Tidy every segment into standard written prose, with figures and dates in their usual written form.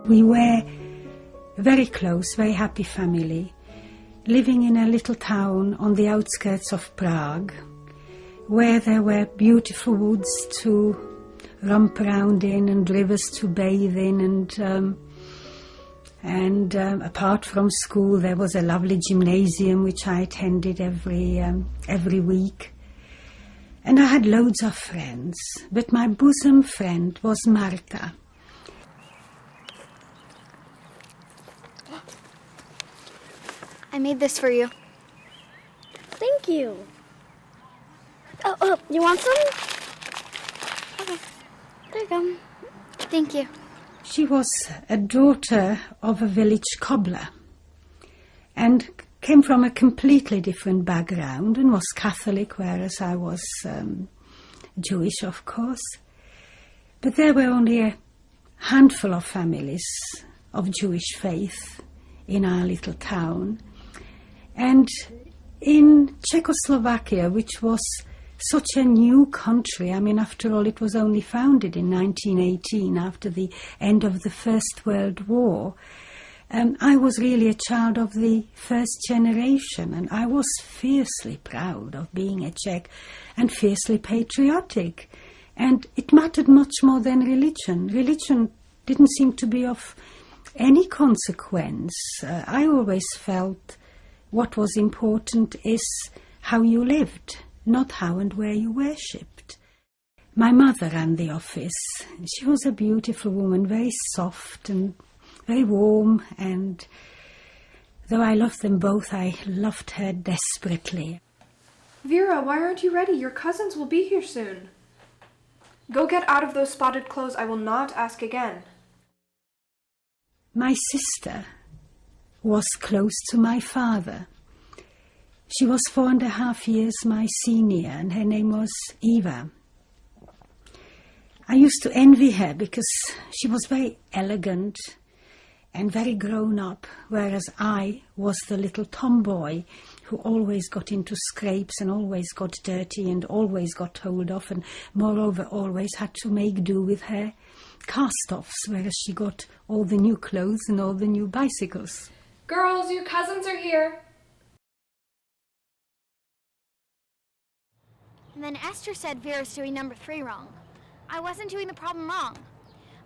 We were very close, very happy family, living in a little town on the outskirts of Prague, where there were beautiful woods to romp around in and rivers to bathe in, and apart from school there was a lovely gymnasium which I attended every week. And I had loads of friends, but my bosom friend was Marta. I made this for you. Thank you. Oh, you want some? Okay, there you go. Thank you. She was a daughter of a village cobbler and came from a completely different background and was Catholic, whereas I was Jewish, of course. But there were only a handful of families of Jewish faith in our little town. And in Czechoslovakia, which was such a new country, I mean, after all, it was only founded in 1918, after the end of the First World War. I was really a child of the first generation, and I was fiercely proud of being a Czech and fiercely patriotic. And it mattered much more than religion. Religion didn't seem to be of any consequence. I always felt what was important is how you lived, not how and where you worshipped. My mother ran the office. She was a beautiful woman, very soft and very warm, and though I loved them both, I loved her desperately. Vera, why aren't you ready? Your cousins will be here soon. Go get out of those spotted clothes. I will not ask again. My sister was close to my father. She was 4.5 years my senior, and her name was Eva. I used to envy her because she was very elegant and very grown up, whereas I was the little tomboy who always got into scrapes and always got dirty and always got told off, and moreover always had to make do with her cast-offs, whereas she got all the new clothes and all the new bicycles. Girls, your cousins are here. And then Esther said Vera's doing number 3 wrong. I wasn't doing the problem wrong.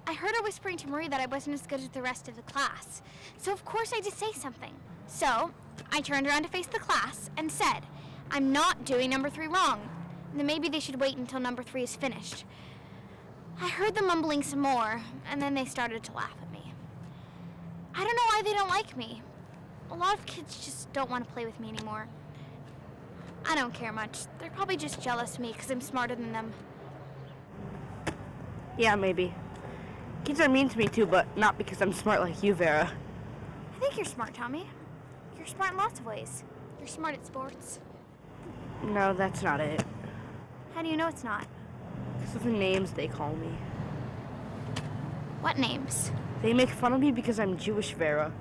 I heard her whispering to Marie that I wasn't as good as the rest of the class. So of course I had to say something. So I turned around to face the class and said, I'm not doing number 3 wrong. And then maybe they should wait until number 3 is finished. I heard them mumbling some more, and then they started to laugh at me. I don't know why they don't like me. A lot of kids just don't want to play with me anymore. I don't care much. They're probably just jealous of me because I'm smarter than them. Yeah, maybe. Kids are mean to me too, but not because I'm smart like you, Vera. I think you're smart, Tommy. You're smart in lots of ways. You're smart at sports. No, that's not it. How do you know it's not? Because of the names they call me. What names? They make fun of me because I'm Jewish, Vera.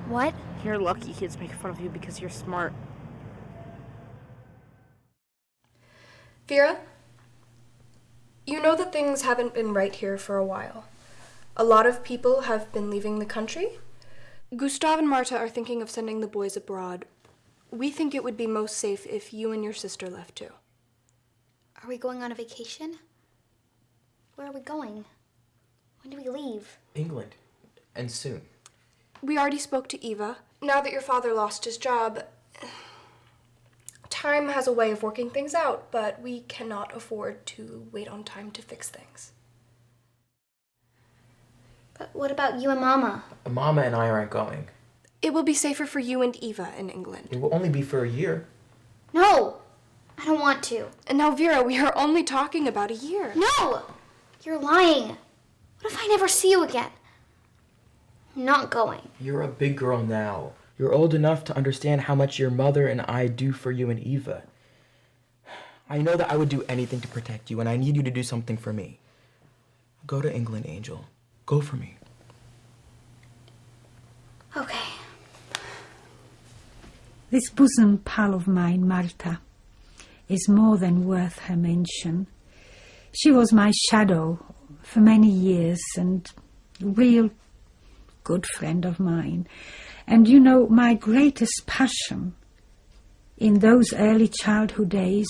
What? You're lucky kids make fun of you because you're smart. Vera, you know that things haven't been right here for a while. A lot of people have been leaving the country. Gustav and Marta are thinking of sending the boys abroad. We think it would be most safe if you and your sister left too. Are we going on a vacation? Where are we going? When do we leave? England. And soon. We already spoke to Eva. Now that your father lost his job, time has a way of working things out, but we cannot afford to wait on time to fix things. But what about you and Mama? Mama and I aren't going. It will be safer for you and Eva in England. It will only be for a year. No! I don't want to. And now, Vera, we are only talking about a year. No! You're lying. What if I never see you again? I'm not going. You're a big girl now. You're old enough to understand how much your mother and I do for you and Eva. I know that I would do anything to protect you, and I need you to do something for me. Go to England, Angel. Go for me. Okay. This bosom pal of mine, Marta, is more than worth her mention. She was my shadow for many years, and real good friend of mine. And you know, my greatest passion in those early childhood days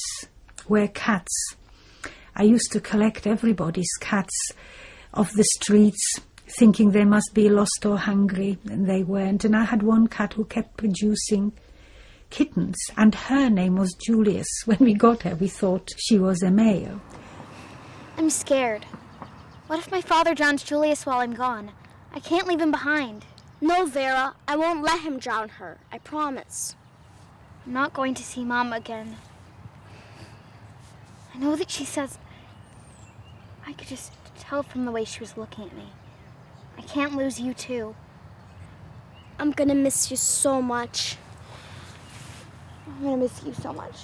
were cats. I used to collect everybody's cats off the streets, thinking they must be lost or hungry, and they weren't. And I had one cat who kept producing kittens, and her name was Julius. When we got her, we thought she was a male. I'm scared. What if my father drowns Julius while I'm gone? I can't leave him behind. No, Vera, I won't let him drown her. I promise. I'm not going to see Mom again. I know that she says... I could just tell from the way she was looking at me. I can't lose you, too. I'm gonna miss you so much. I'm gonna miss you so much.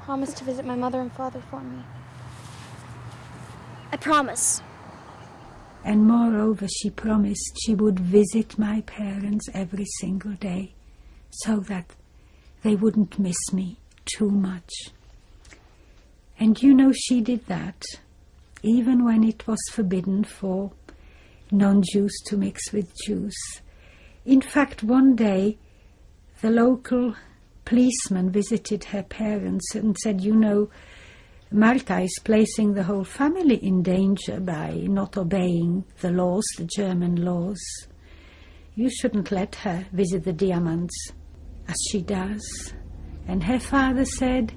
Promise to visit my mother and father for me. I promise. And moreover, she promised she would visit my parents every single day so that they wouldn't miss me too much. And you know, she did that even when it was forbidden for non-Jews to mix with Jews. In fact, one day, the local policeman visited her parents and said, you know, Marta is placing the whole family in danger by not obeying the laws, the German laws. You shouldn't let her visit the Diamonds, as she does. And her father said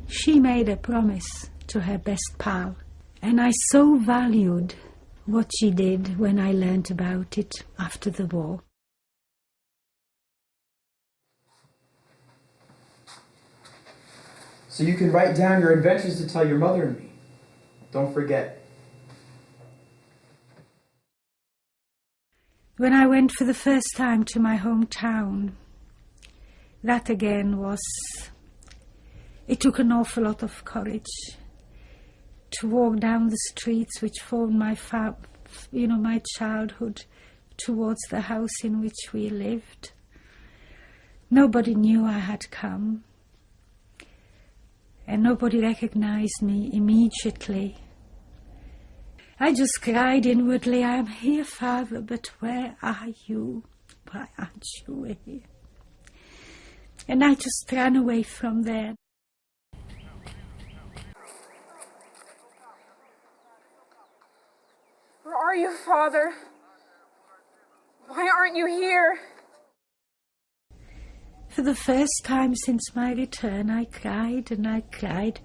she made a promise to her best pal. And I so valued what she did when I learnt about it after the war. So you can write down your adventures to tell your mother and me. Don't forget. When I went for the first time to my hometown, that again was... It took an awful lot of courage to walk down the streets which formed my my childhood towards the house in which we lived. Nobody knew I had come, and nobody recognized me immediately. I just cried inwardly, "I am here, Father, but where are you? Why aren't you here?" And I just ran away from there. Where are you, Father? Why aren't you here? For the first time since my return, I cried and I cried.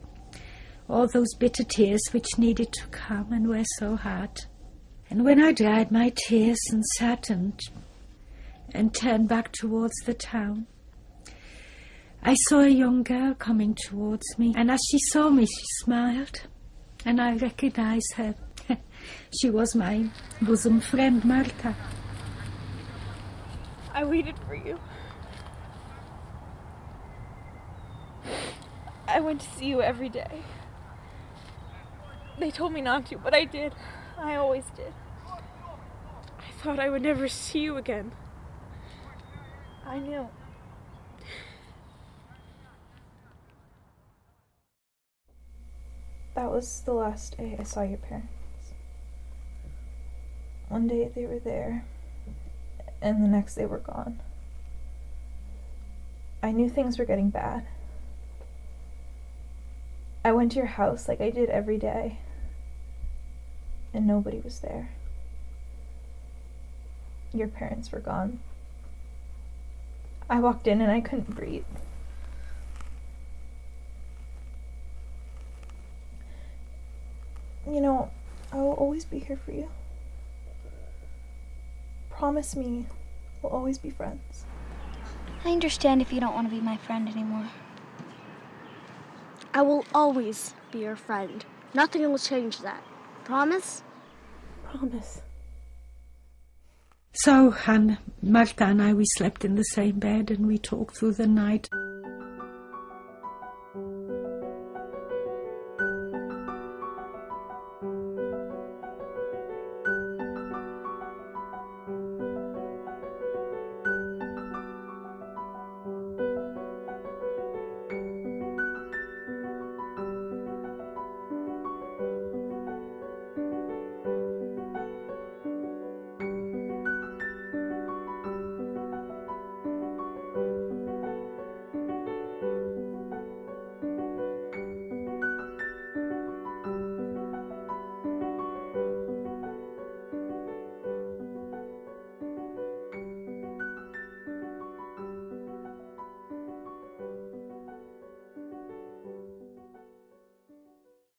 All those bitter tears which needed to come and were so hard. And when I dried my tears and sat and turned back towards the town, I saw a young girl coming towards me. And as she saw me, she smiled. And I recognized her. She was my bosom friend, Marta. I waited for you. I went to see you every day. They told me not to, but I did. I always did. I thought I would never see you again. I knew. That was the last day I saw your parents. One day they were there, and the next they were gone. I knew things were getting bad. I went to your house like I did every day, and nobody was there. Your parents were gone. I walked in and I couldn't breathe. You know, I will always be here for you. Promise me we'll always be friends. I understand if you don't want to be my friend anymore. I will always be your friend. Nothing will change that. Promise? Promise. So, Marta and I, we slept in the same bed and we talked through the night.